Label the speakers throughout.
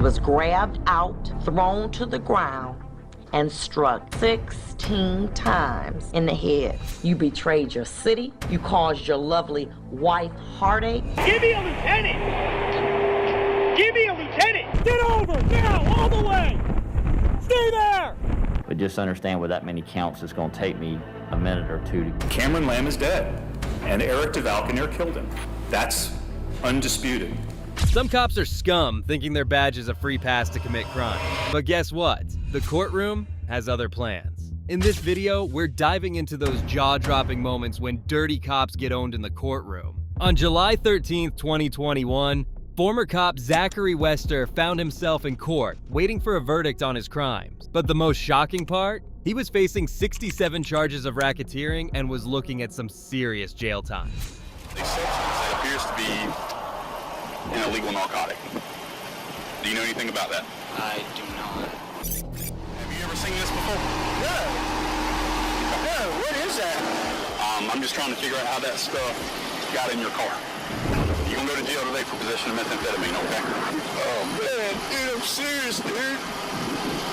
Speaker 1: Was grabbed out, thrown to the ground, and struck 16 times in the head. You betrayed your city. You caused your lovely wife heartache.
Speaker 2: Give me a lieutenant! Give me a lieutenant! Get over now, all the way! Stay there!
Speaker 3: But just understand with that many counts, it's going to take me a minute or two to...
Speaker 4: Cameron Lamb is dead, and Eric DeValcanair killed him. That's undisputed.
Speaker 5: Some cops are scum, thinking their badge is a free pass to commit crime. But guess what? The courtroom has other plans. In this video, we're diving into those jaw-dropping moments when dirty cops get owned in the courtroom. On July 13th, 2021, former cop Zachary Wester found himself in court, waiting for a verdict on his crimes. But the most shocking part? He was facing 67 charges of racketeering and was looking at some serious jail time.
Speaker 4: A substance that appears to be an illegal narcotic. Do you know anything about that?
Speaker 6: I do not.
Speaker 4: Have you ever seen this before?
Speaker 6: No. No, what is that?
Speaker 4: I'm just trying to figure out how that stuff got in your car. You're gonna go to jail today for possession of methamphetamine, okay?
Speaker 6: Oh man, dude, I'm serious, dude.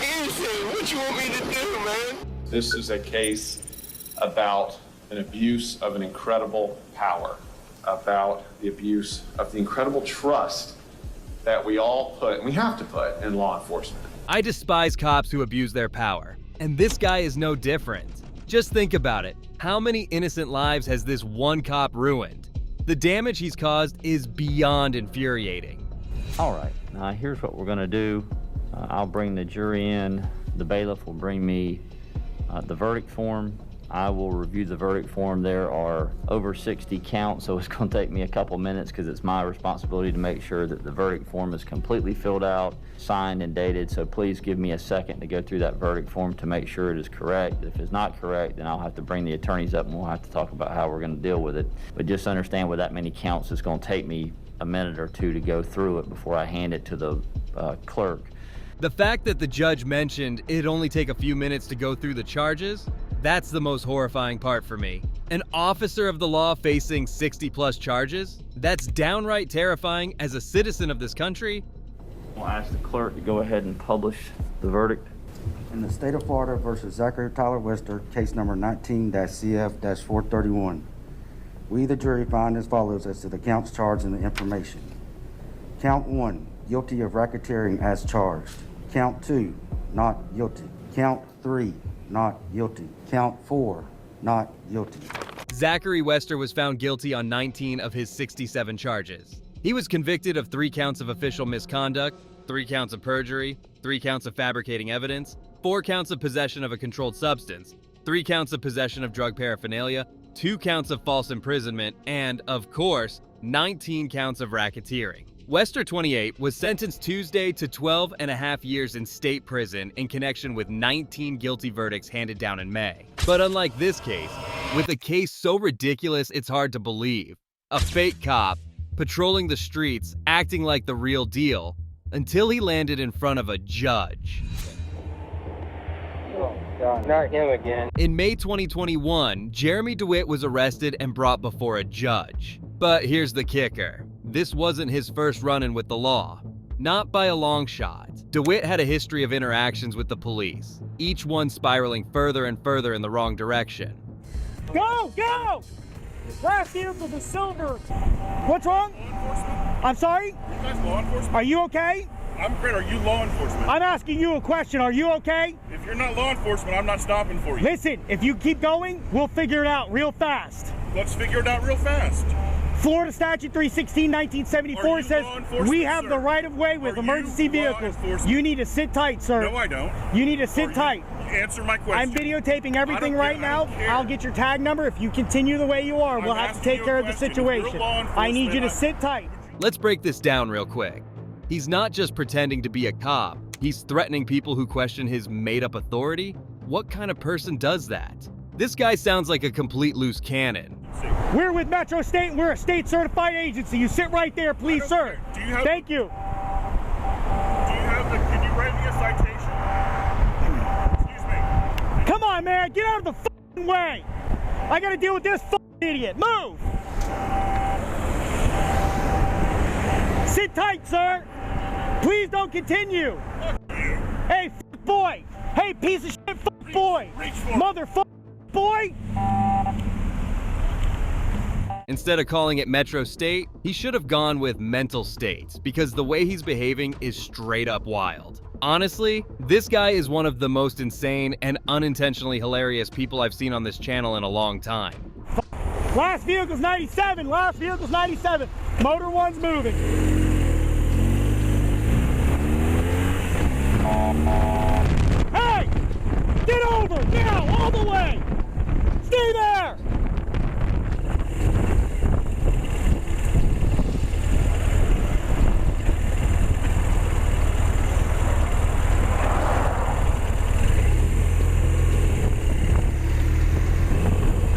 Speaker 6: Anything, what you want me to do, man?
Speaker 7: This is a case about an abuse of an incredible power, about the abuse of the incredible trust that we all put, and we have to put, in law enforcement.
Speaker 5: I despise cops who abuse their power, and this guy is no different. Just think about it. How many innocent lives has this one cop ruined? The damage he's caused is beyond infuriating.
Speaker 3: All right, now here's what we're going to do. I'll bring the jury in. The bailiff will bring me the verdict form. I will review the verdict form. There are over 60 counts, so it's going to take me a couple minutes because it's my responsibility to make sure that the verdict form is completely filled out, signed, and dated. So please give me a second to go through that verdict form to make sure it is correct. If it's not correct, then I'll have to bring the attorneys up and we'll have to talk about how we're going to deal with it. But just understand with that many counts, it's going to take me a minute or two to go through it before I hand it to the clerk.
Speaker 5: The fact that the judge mentioned it'd only take a few minutes to go through the charges, that's the most horrifying part for me. An officer of the law facing 60+ charges? That's downright terrifying as a citizen of this country.
Speaker 3: I'll ask the clerk to go ahead and publish the verdict.
Speaker 8: In the state of Florida versus Zachary Tyler Wester, case number 19-CF-431. We, the jury, find as follows as to the counts charged and the information. Count 1, guilty of racketeering as charged. Count 2, not guilty. Count 3, not guilty. Count 4, not guilty.
Speaker 5: Zachary Wester was found guilty on 19 of his 67 charges. He was convicted of 3 counts of official misconduct, 3 counts of perjury, 3 counts of fabricating evidence, 4 counts of possession of a controlled substance, 3 counts of possession of drug paraphernalia, 2 counts of false imprisonment, and, of course, 19 counts of racketeering. Wester, 28, was sentenced Tuesday to 12.5 years in state prison in connection with 19 guilty verdicts handed down in May. But unlike this case, with a case so ridiculous it's hard to believe, a fake cop patrolling the streets, acting like the real deal, until he landed in front of a judge.
Speaker 6: Oh God, not him again.
Speaker 5: In May 2021, Jeremy DeWitt was arrested and brought before a judge. But here's the kicker. This wasn't his first run-in with the law. Not by a long shot. DeWitt had a history of interactions with the police, each one spiraling further and further in the wrong direction.
Speaker 2: Go! Go! Last vehicle, the silver. What's wrong?
Speaker 9: Law enforcement.
Speaker 2: I'm sorry?
Speaker 9: You guys law enforcement?
Speaker 2: Are you okay?
Speaker 9: I'm great. Are you law enforcement?
Speaker 2: I'm asking you a question. Are you okay?
Speaker 9: If you're not law enforcement, I'm not stopping for you.
Speaker 2: Listen, if you keep going, we'll figure it out real fast.
Speaker 9: Let's figure it out real fast.
Speaker 2: Florida Statute 316, 1974 says we have the right of way with emergency vehicles. You need to sit tight, sir.
Speaker 9: No, I don't.
Speaker 2: You need to sit tight.
Speaker 9: Answer my question.
Speaker 2: I'm videotaping everything right now. I'll get your tag number. If you continue the way you are, we'll have to take care of the situation. I need you to sit tight.
Speaker 5: Let's break this down real quick. He's not just pretending to be a cop. He's threatening people who question his made-up authority. What kind of person does that? This guy sounds like a complete loose cannon.
Speaker 2: We're with Metro State, and we're a state-certified agency. You sit right there, please, sir. Thank you.
Speaker 9: Can you write me a citation? Excuse me.
Speaker 2: Come on, man, get out of the f***ing way. I gotta deal with this f***ing idiot. Move. Sit tight, sir. Please don't continue. Hey, f boy. Hey, piece of shit, f boy. Motherfucker, boy.
Speaker 5: Instead of calling it Metro State, he should have gone with mental states, because the way he's behaving is straight up wild. Honestly, this guy is one of the most insane and unintentionally hilarious people I've seen on this channel in a long time.
Speaker 2: Last vehicle's 97. Last vehicle's 97. Motor one's moving. Hey! Get over! Now! All the way! Stay there!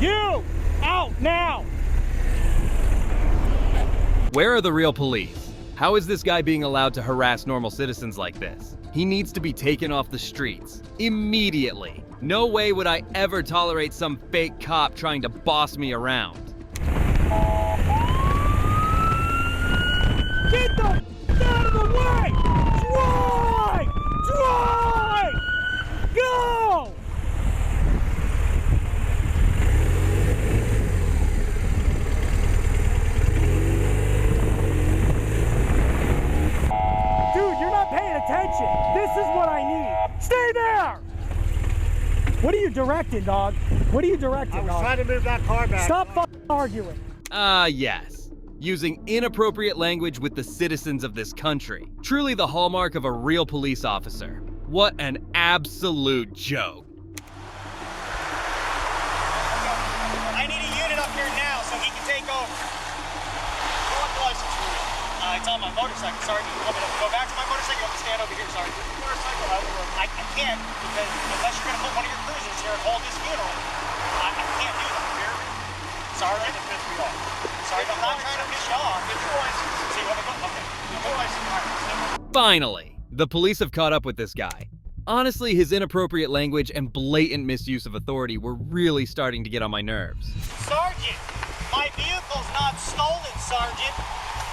Speaker 2: You! Out now!
Speaker 5: Where are the real police? How is this guy being allowed to harass normal citizens like this? He needs to be taken off the streets. Immediately. No way would I ever tolerate some fake cop trying to boss me around.
Speaker 2: Get the f out of the way! Drive! Drive! Go! Dude, you're not paying attention. This is what I need. Stay there! What are you directing, dog? What are you directing, dog? I was trying to move that car back. Stop fucking arguing.
Speaker 5: Yes. Using inappropriate language with the citizens of this country. Truly the hallmark of a real police officer. What an absolute joke.
Speaker 2: I need a unit up here now so he can take over.
Speaker 10: What license are you? It's on my motorcycle, Sergeant. You want me to go back to my motorcycle? You want me to stand over here, Sergeant? Motorcycle? I can't, because unless you're going to put one of your cruisers here and hold this funeral, I can't do that. Here, Sergeant, to piss me off. Sergeant, I'm not trying to piss you off. Get your license. So you want to go? Okay. Get your license.
Speaker 5: Finally, the police have caught up with this guy. Honestly, his inappropriate language and blatant misuse of authority were really starting to get on my nerves.
Speaker 10: Sergeant, my vehicle's not stolen, Sergeant.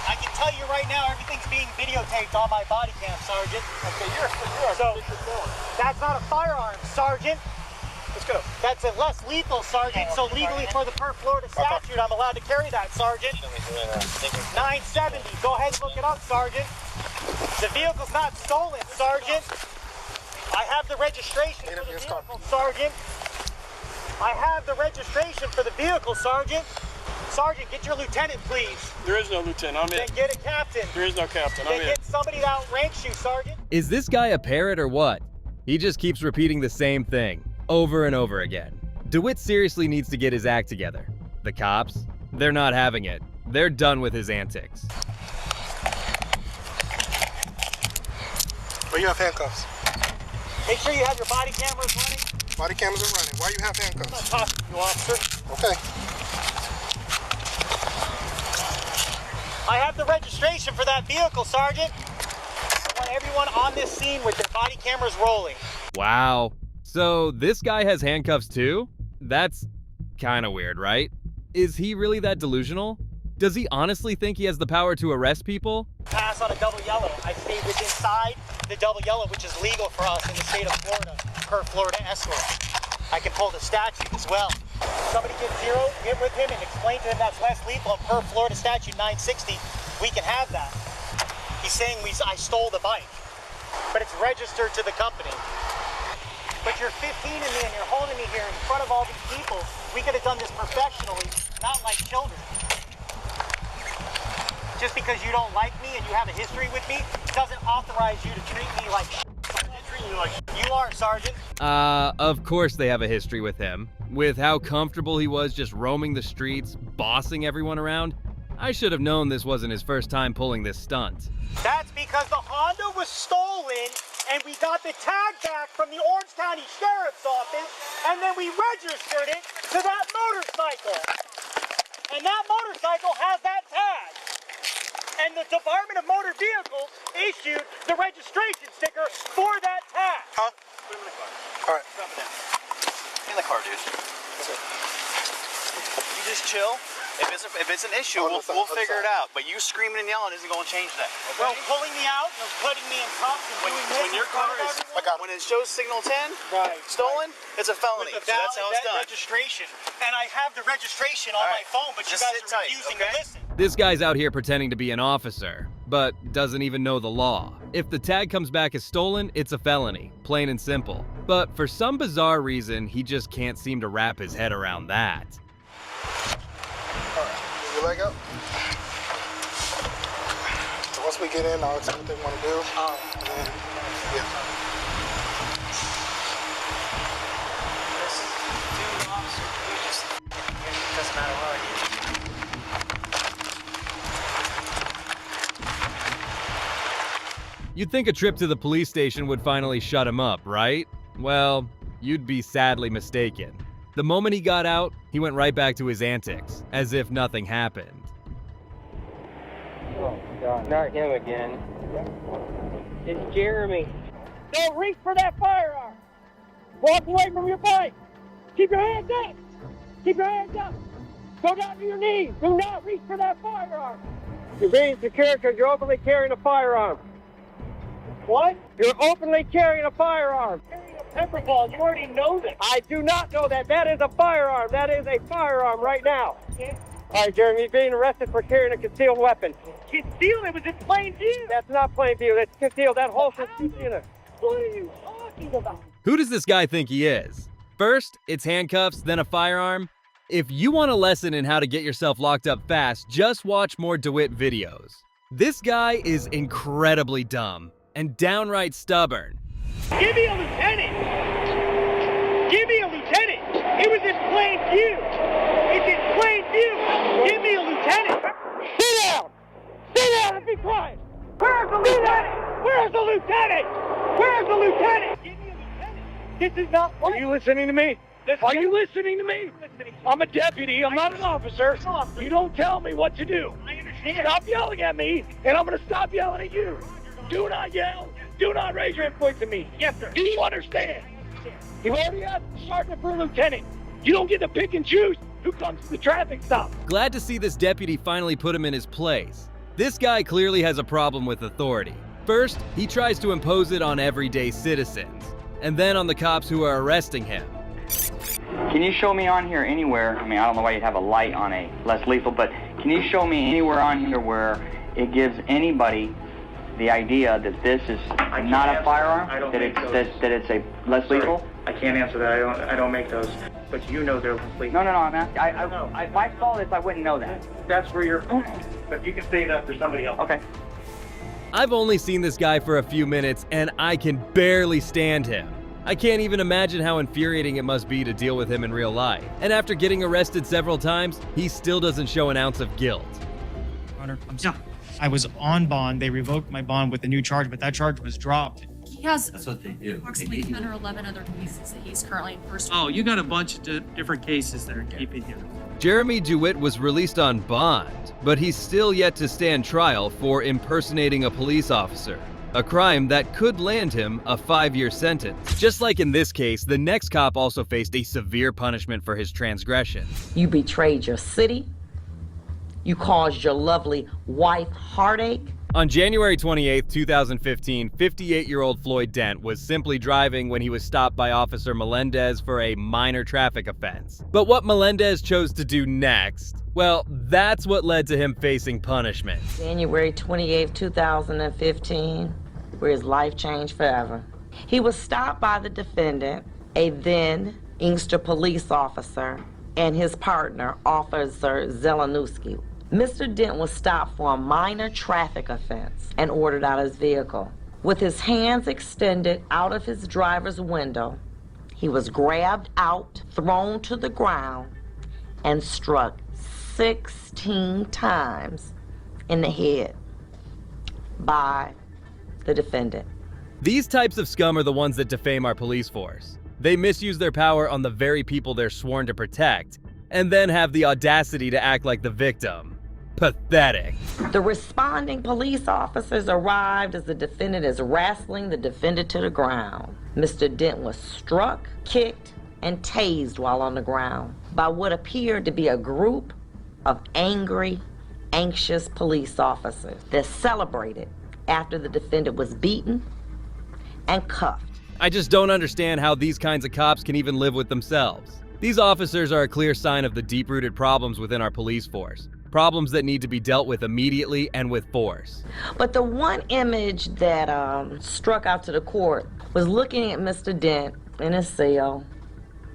Speaker 10: I can tell you right now, everything's being videotaped on my body cam, Sergeant. Okay, you're so that's not a firearm, Sergeant. Let's go. That's a less lethal, Sergeant. So legally, for the per Florida statute, I'm allowed to carry that, Sergeant. 970. Go ahead and look it up, Sergeant. The vehicle's not stolen, Sergeant. I have the registration for the vehicle, Sergeant. I have the registration for the vehicle, Sergeant. Sergeant, get your lieutenant, please.
Speaker 9: There is no lieutenant. I'm
Speaker 10: Then
Speaker 9: in.
Speaker 10: get a captain.
Speaker 9: There is no captain.
Speaker 10: Then
Speaker 9: I'm in.
Speaker 10: get somebody that outranks you, Sergeant.
Speaker 5: Is this guy a parrot or what? He just keeps repeating the same thing, over and over again. DeWitt seriously needs to get his act together. The cops? They're not having it. They're done with his antics.
Speaker 6: Well, you have handcuffs.
Speaker 10: Make sure you have your body cameras running.
Speaker 6: Body cameras are running. Why you have handcuffs?
Speaker 10: I'm not talking to you, officer.
Speaker 6: Okay.
Speaker 10: I have the registration for that vehicle, Sergeant. I want everyone on this scene with their body cameras rolling.
Speaker 5: Wow. So this guy has handcuffs too? That's kind of weird, right? Is he really that delusional? Does he honestly think he has the power to arrest people?
Speaker 10: Pass on a double yellow. I stayed within inside the double yellow, which is legal for us in the state of Florida, per Florida escort. I can pull the statute as well. Somebody get zero, get with him and explain to him that's less lethal and per Florida statute 960, we can have that. He's saying I stole the bike, but it's registered to the company. But you're 15 in me and you're holding me here in front of all these people. We could have done this professionally, not like children. Just because you don't like me and you have a history with me doesn't authorize you to treat me like shit. You are, Sergeant.
Speaker 5: Of course they have a history with him. With how comfortable he was just roaming the streets, bossing everyone around, I should have known this wasn't his first time pulling this stunt.
Speaker 10: That's because the Honda was stolen and we got the tag back from the Orange County Sheriff's Office and then we registered it to that motorcycle. And that motorcycle has that tag. And the Department of Motor Vehicles issued the registration sticker for that tag.
Speaker 6: Huh?
Speaker 10: Put him in the car.
Speaker 6: All right.
Speaker 10: Drop it down. In the car, dude. You just chill. If it's an issue, we'll figure it out. But you screaming and yelling isn't going to change that. Okay? Well, pulling me out and putting me in cuffs and doing this. When your car is, when it shows signal 10, stolen, it's a felony. So that's how it's done. Registration, and I have the registration on my phone, but you guys are refusing to listen.
Speaker 5: This guy's out here pretending to be an officer, but doesn't even know the law. If the tag comes back as stolen, it's a felony, plain and simple. But for some bizarre reason, he just can't seem to wrap his head around that.
Speaker 11: Your leg up. So once we get in, I'll explain what they want to do. And then, yeah.
Speaker 10: It doesn't matter what.
Speaker 5: You'd think a trip to the police station would finally shut him up, right? Well, you'd be sadly mistaken. The moment he got out, he went right back to his antics, as if nothing happened.
Speaker 12: Oh, God, not him again. It's Jeremy.
Speaker 2: Don't reach for that firearm. Walk away from your bike. Keep your hands up. Keep your hands up. Go down to your knees. Do not reach for that firearm. You're being secure because you're openly carrying a firearm. What? You're openly carrying a firearm. Pepper ball, you already know that. I do not know that. That is a firearm. That is a firearm right now. All right, Jeremy, you're being arrested for carrying a concealed weapon. Concealed? It was in plain view. That's not plain view. That's concealed. That holster's concealed. What are you talking about?
Speaker 5: Who does this guy think he is? First, it's handcuffs, then a firearm. If you want a lesson in how to get yourself locked up fast, just watch more DeWitt videos. This guy is incredibly dumb and downright stubborn.
Speaker 2: Give me a lieutenant! Give me a lieutenant! It was in plain view! It's in plain view! Give me a lieutenant! Sit down! Sit down and be quiet! Where's the lieutenant? Where's the lieutenant? Where's the lieutenant? Give me a lieutenant! This is not... Are you listening to me? Are you listening to me? I'm a deputy. I'm not an officer. You don't tell me what to do. I understand. Stop yelling at me, and I'm going to stop yelling at you. Do not yell. Do not raise your voice at me. Yes, sir. Do you understand? You've already asked the sergeant for a lieutenant. You don't get to pick and choose who comes to the traffic stop.
Speaker 5: Glad to see this deputy finally put him in his place. This guy clearly has a problem with authority. First, he tries to impose it on everyday citizens, and then on the cops who are arresting him.
Speaker 12: Can you show me on here anywhere, I mean, I don't know why you'd have a light on a less lethal, but can you show me anywhere on here where it gives anybody the idea that this is not a firearm, that it's a less lethal?
Speaker 13: I can't answer that. I don't make those. But you know they're lethal.
Speaker 12: No, I'm asking. If I saw this, I wouldn't know that.
Speaker 13: That's where you're. But you can say that there's somebody else.
Speaker 12: Okay.
Speaker 5: I've only seen this guy for a few minutes, and I can barely stand him. I can't even imagine how infuriating it must be to deal with him in real life. And after getting arrested several times, he still doesn't show an ounce of guilt.
Speaker 14: Hunter, I'm sorry. I was on bond. They revoked my bond with a new charge, but that charge was dropped.
Speaker 15: He has
Speaker 14: That's what they do.
Speaker 15: approximately 10 or 11 other cases that he's currently in first.
Speaker 14: Oh, you got a bunch of different cases that are keeping him.
Speaker 5: Jeremy DeWitt was released on bond, but he's still yet to stand trial for impersonating a police officer, a crime that could land him a 5-year sentence. Just like in this case, the next cop also faced a severe punishment for his transgression.
Speaker 1: You betrayed your city. You caused your lovely wife heartache.
Speaker 5: On January 28, 2015, 58-year-old Floyd Dent was simply driving when he was stopped by Officer Melendez for a minor traffic offense. But what Melendez chose to do next, well, that's what led to him facing punishment.
Speaker 1: January 28, 2015, where his life changed forever. He was stopped by the defendant, a then Inkster police officer, and his partner, Officer Zelenuski. Mr. Dent was stopped for a minor traffic offense and ordered out of his vehicle. With his hands extended out of his driver's window, he was grabbed out, thrown to the ground, and struck 16 times in the head by the defendant.
Speaker 5: These types of scum are the ones that defame our police force. They misuse their power on the very people they're sworn to protect, and then have the audacity to act like the victim. Pathetic.
Speaker 1: The responding police officers arrived as the defendant is wrestling the defendant to the ground. Mr. Dent was struck, kicked, and tased while on the ground. by what appeared to be a group of angry, anxious police officers that celebrated after the defendant was beaten and cuffed.
Speaker 5: I just don't understand how these kinds of cops can even live with themselves. These officers are a clear sign of the deep-rooted problems within our police force. Problems that need to be dealt with immediately and with force.
Speaker 1: But the one image that struck out to the court was looking at Mr. Dent in his cell,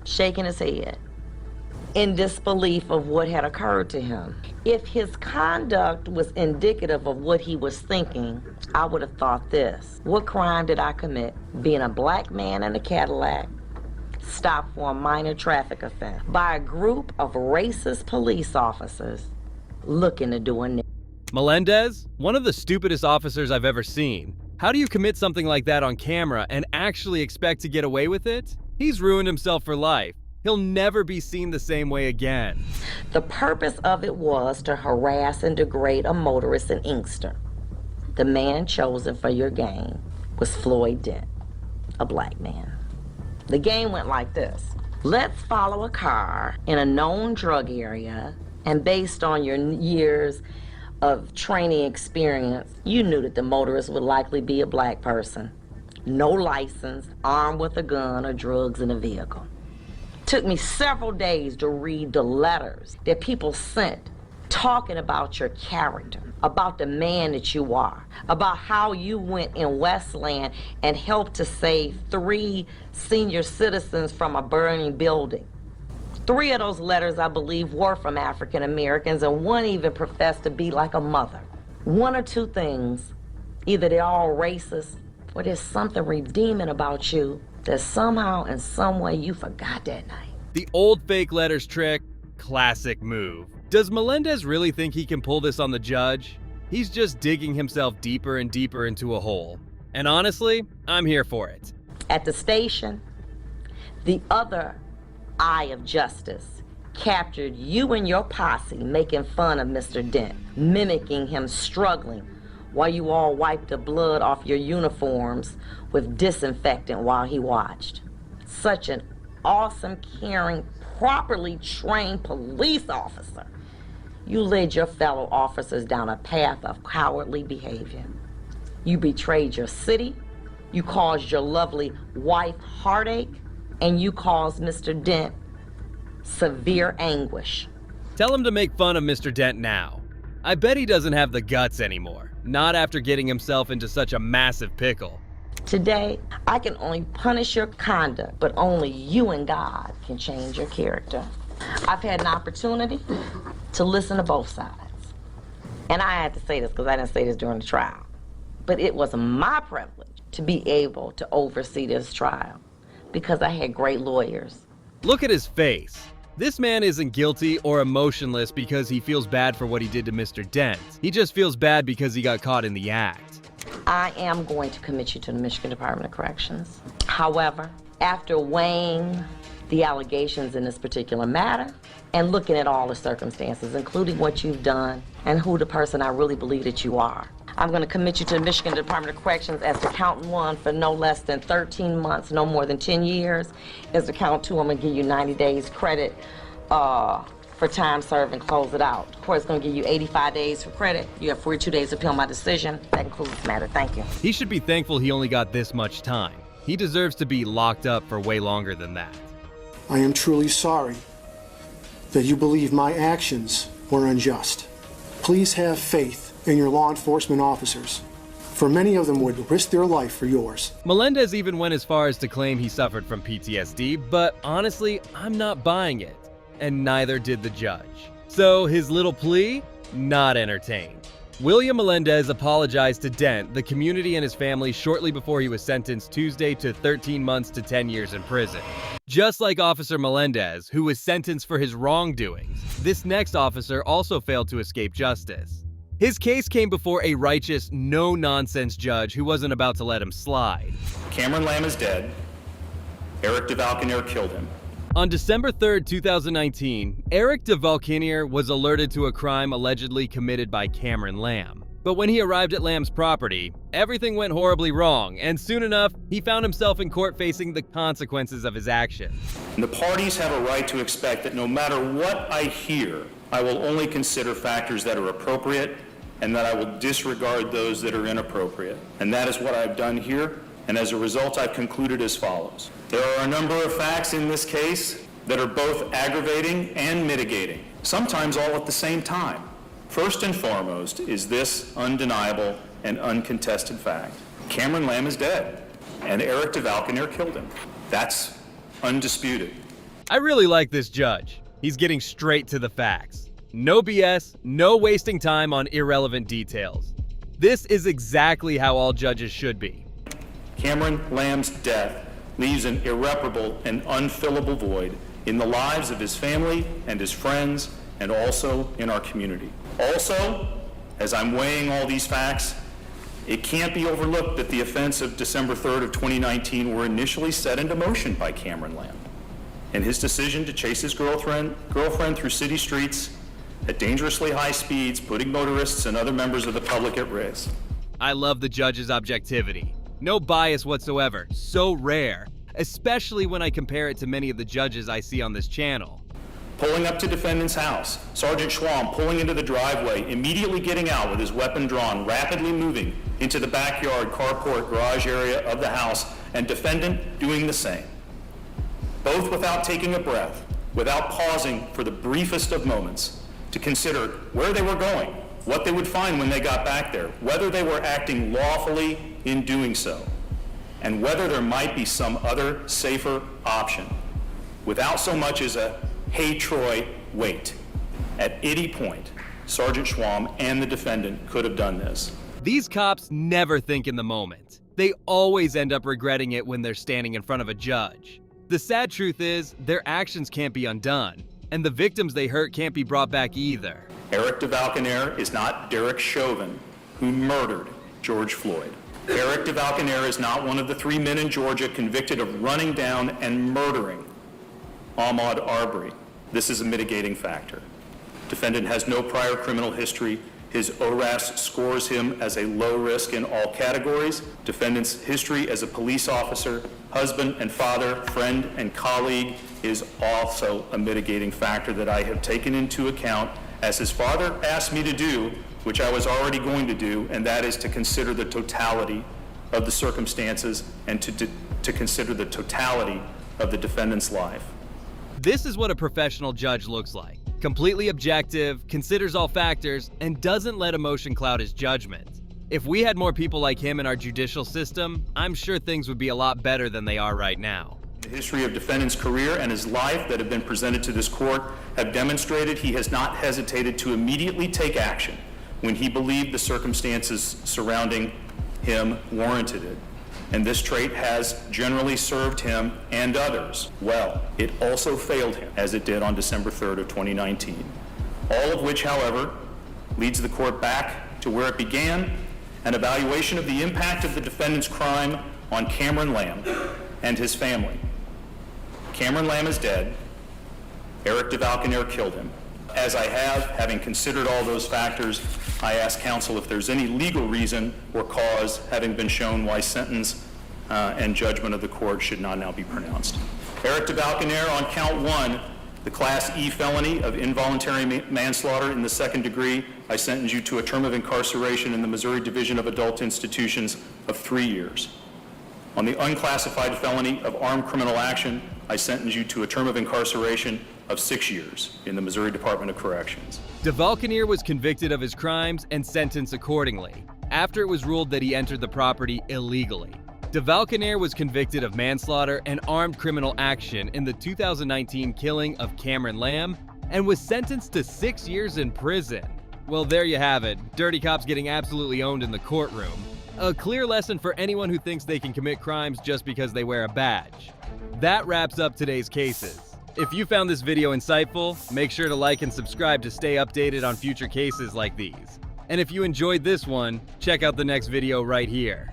Speaker 1: shaking his head in disbelief of what had occurred to him. If his conduct was indicative of what he was thinking, I would have thought this: what crime did I commit? Being a black man in a Cadillac, stopped for a minor traffic offense by a group of racist police officers looking to do a nick.
Speaker 5: Melendez, one of the stupidest officers I've ever seen. How do you commit something like that on camera and actually expect to get away with it? He's ruined himself for life. He'll never be seen the same way again.
Speaker 1: The purpose of it was to harass and degrade a motorist in Inkster. The man chosen for your game was Floyd Dent, a black man. The game went like this. Let's follow a car in a known drug area, and based on your years of training experience, you knew that the motorist would likely be a black person. No license, armed with a gun or drugs in a vehicle. Took me several days to read the letters that people sent talking about your character, about the man that you are, about how you went in Westland and helped to save 3 senior citizens from a burning building. 3 of those letters, I believe, were from African Americans, and one even professed to be like a mother. One or two things: either they're all racist, or there's something redeeming about you that somehow in some way you forgot that night.
Speaker 5: The old fake letters trick, classic move. Does Melendez really think he can pull this on the judge? He's just digging himself deeper and deeper into a hole. And honestly, I'm here for it.
Speaker 1: At the station, the other eye of justice captured you and your posse making fun of Mr. Dent, mimicking him struggling while you all wiped the blood off your uniforms with disinfectant while he watched. Such an awesome, caring, properly trained police officer. You led your fellow officers down a path of cowardly behavior. You betrayed your city, you caused your lovely wife heartache, and you caused Mr. Dent severe anguish.
Speaker 5: Tell him to make fun of Mr. Dent now. I bet he doesn't have the guts anymore, not after getting himself into such a massive pickle.
Speaker 1: Today, I can only punish your conduct, but only you and God can change your character. I've had an opportunity to listen to both sides. And I had to say this because I didn't say this during the trial. But it was my privilege to be able to oversee this trial because I had great lawyers.
Speaker 5: Look at his face. This man isn't guilty or emotionless because he feels bad for what he did to Mr. Dent. He just feels bad because he got caught in the act.
Speaker 1: I am going to commit you to the Michigan Department of Corrections. However, after weighing the allegations in this particular matter and looking at all the circumstances, including what you've done and who the person I really believe that you are, I'm going to commit you to the Michigan Department of Corrections as to count 1 for no less than 13 months, no more than 10 years. As to count 2, I'm going to give you 90 days credit for time served and close it out. Of course, it's going to give you 85 days for credit. You have 42 days to appeal my decision. That concludes the matter. Thank you.
Speaker 5: He should be thankful he only got this much time. He deserves to be locked up for way longer than that.
Speaker 11: I am truly sorry that you believe my actions were unjust. Please have faith in your law enforcement officers, for many of them would risk their life for yours.
Speaker 5: Melendez even went as far as to claim he suffered from PTSD, but honestly, I'm not buying it. And neither did the judge. So his little plea? Not entertained. William Melendez apologized to Dent, the community, and his family shortly before he was sentenced Tuesday to 13 months to 10 years in prison. Just like Officer Melendez, who was sentenced for his wrongdoings, this next officer also failed to escape justice. His case came before a righteous, no-nonsense judge who wasn't about to let him slide.
Speaker 4: Cameron Lamb is dead. Eric DeValcanier killed him.
Speaker 5: On December 3rd, 2019, Eric DeValcanier was alerted to a crime allegedly committed by Cameron Lamb. But when he arrived at Lamb's property, everything went horribly wrong, and soon enough, he found himself in court facing the consequences of his actions.
Speaker 16: The parties have a right to expect that no matter what I hear, I will only consider factors that are appropriate and that I will disregard those that are inappropriate. And that is what I've done here, and as a result, I've concluded as follows. There are a number of facts in this case that are both aggravating and mitigating, sometimes all at the same time. First and foremost is this undeniable and uncontested fact. Cameron Lamb is dead, and Eric DeValconaire killed him. That's undisputed.
Speaker 5: I really like this judge. He's getting straight to the facts. No BS, no wasting time on irrelevant details. This is exactly how all judges should be.
Speaker 16: Cameron Lamb's death leaves an irreparable and unfillable void in the lives of his family and his friends, and also in our community. Also, as I'm weighing all these facts, it can't be overlooked that the events of December 3rd of 2019 were initially set into motion by Cameron Lamb, and his decision to chase his girlfriend through city streets at dangerously high speeds, putting motorists and other members of the public at risk.
Speaker 5: I love the judge's objectivity. No bias whatsoever. So rare, especially when I compare it to many of the judges I see on this channel.
Speaker 16: Pulling up to defendant's house, Sergeant Schwam pulling into the driveway, immediately getting out with his weapon drawn, rapidly moving into the backyard, carport, garage area of the house, and defendant doing the same. Both without taking a breath, without pausing for the briefest of moments to consider where they were going, what they would find when they got back there, whether they were acting lawfully in doing so, and whether there might be some other safer option, without so much as a "Hey Troy, wait." At any point, Sergeant Schwam and the defendant could have done this.
Speaker 5: These cops never think in the moment. They always end up regretting it when they're standing in front of a judge. The sad truth is, their actions can't be undone, and the victims they hurt can't be brought back either.
Speaker 16: Eric DeValconaire is not Derek Chauvin, who murdered George Floyd. Eric DeValconaire is not one of the 3 men in Georgia convicted of running down and murdering Ahmaud Arbery. This is a mitigating factor. Defendant has no prior criminal history. His ORAS scores him as a low risk in all categories. Defendant's history as a police officer, husband and father, friend and colleague is also a mitigating factor that I have taken into account, as his father asked me to do, which I was already going to do, and that is to consider the totality of the circumstances and to consider the totality of the defendant's life.
Speaker 5: This is what a professional judge looks like. Completely objective, considers all factors, and doesn't let emotion cloud his judgment. If we had more people like him in our judicial system, I'm sure things would be a lot better than they are right now.
Speaker 16: The history of defendant's career and his life that have been presented to this court have demonstrated he has not hesitated to immediately take action when he believed the circumstances surrounding him warranted it. And this trait has generally served him and others well. It also failed him, as it did on December 3rd of 2019. All of which, however, leads the court back to where it began, an evaluation of the impact of the defendant's crime on Cameron Lamb and his family. Cameron Lamb is dead. Eric DeValconaire killed him. As I have, having considered all those factors, I ask counsel if there's any legal reason or cause having been shown why sentence and judgment of the court should not now be pronounced. Eric DeValconaire, on count 1, the Class E felony of involuntary manslaughter in the 2nd degree, I sentence you to a term of incarceration in the Missouri Division of Adult Institutions of 3 years. On the unclassified felony of armed criminal action, I sentence you to a term of incarceration of 6 years in the Missouri Department of Corrections.
Speaker 5: DeValconaire was convicted of his crimes and sentenced accordingly, after it was ruled that he entered the property illegally. DeValconaire was convicted of manslaughter and armed criminal action in the 2019 killing of Cameron Lamb and was sentenced to 6 years in prison. Well, there you have it. Dirty cops getting absolutely owned in the courtroom. A clear lesson for anyone who thinks they can commit crimes just because they wear a badge. That wraps up today's cases. If you found this video insightful, make sure to like and subscribe to stay updated on future cases like these. And if you enjoyed this one, check out the next video right here.